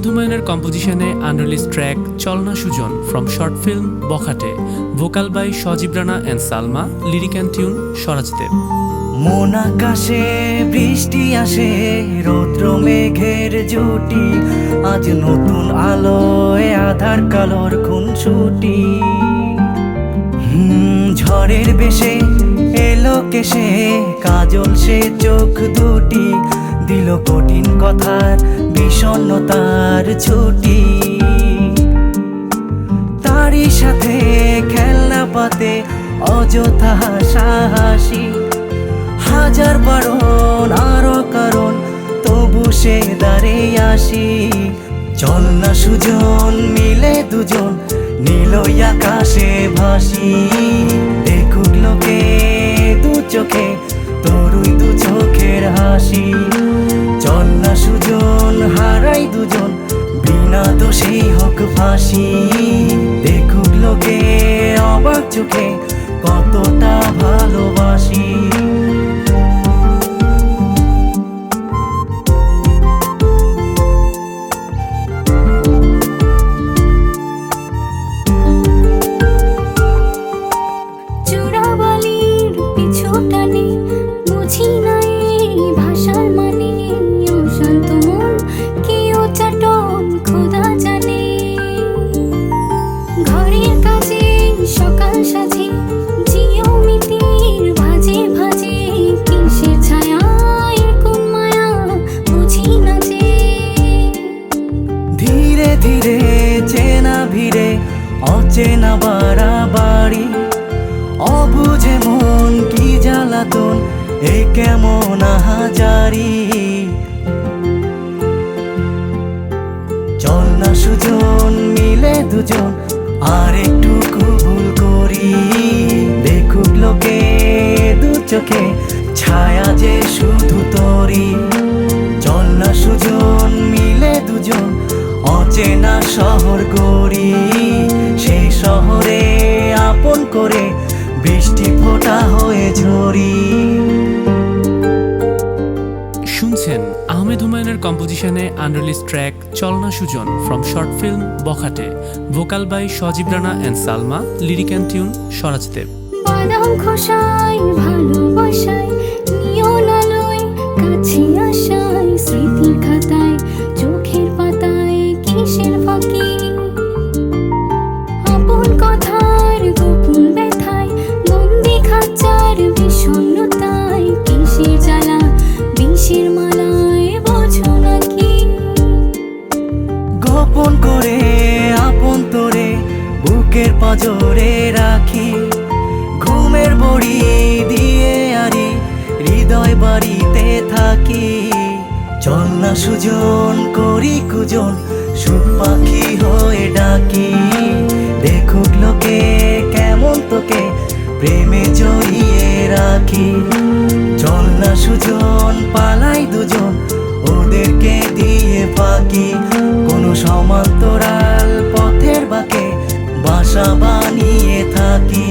আহমেদ হুমায়ুনের কম্পোজিশনে unreleased track চল না সুজন from short film Bokhate, vocal by Sajib Rana and Salma, lyric and tune Swarajdeb. মন আকাশে বৃষ্টি আসে, রৌদ্র মেঘের জুটি, আজ নতুন আলোয় আধার কালোর খুনসুটি। ঝড়ের বেশে এলো কেশে, কাজল সে চোখ দুটি, দিল কঠিন কথার বিষণ্ণতার ছুটি। তারই সাথে খেলনা পাতে অযথা হাসাহাসি, হাজার বারণ আরো কারণ তবু সে দাঁড়িয়ে আসি। চল না সুজন মিলে দুজন নীলই আকাশে ভাসি, দেখুক লোকে দু চোখে তরুই দু চোখের হাসি। চল না সুজন হারাই দুজন বিনা দোষেই হোক ফাঁসি, দেখুক লোকে অবাক চোখে কতটা ভালোবাসি। ধীরে চেনা ভিড়ে অচেনা বাড়াবাড়ি, অবুঝে মন কি জ্বালাতন এ কেমন আহাজারি। চল না সুজন মিলে দুজন আর একটু ভুল করি, দেখুক লোকে দু চোখে ছায়া যে শুধু তোরি। চল না সুজন মিলে দুজন অচেনা শহর গড়ি, সেই শহরে আপন করে বৃষ্টি ফোঁটা হয়ে ঝরি। শুনছেন আহমেদ হুমায়ুনের কম্পোজিশনে আনরিলিজ ট্র্যাক চল না সুজন from short film Bokhate, vocal by Sajib Rana and Salma, lyric and tune Swarajdeb. বাদাম খোসায় ভালোবাসায় নিয়ন আলোয় কাছে আসায়, স্মৃতির খাতায় চোখের পাতায় কিসের ফাঁকি, আপন কথার গোপন ব্যথায় বন্দি খাঁচার বিষণ্ণতায়, কিসের জ্বালা বিষের মালায় বোঝো নাকি। গোপন করে আপন তোরে বুকের পাঁজরে রাখি, ঘুমের বড়ি দিয়ে আরি হৃদয় বাড়িতে থাকি। চল না সুজন করি কুজন সুখ পাখি হয়ে ডাকি, দেখুক লোকে কেমন তোকে প্রেমে জড়িয়ে রাখি। চল না সুজন পালাই দুজন ওদেরকে দিয়ে ফাঁকি, কোনো সমান্তরাল পথের বাঁকে বাসা বানিয়ে থাকি।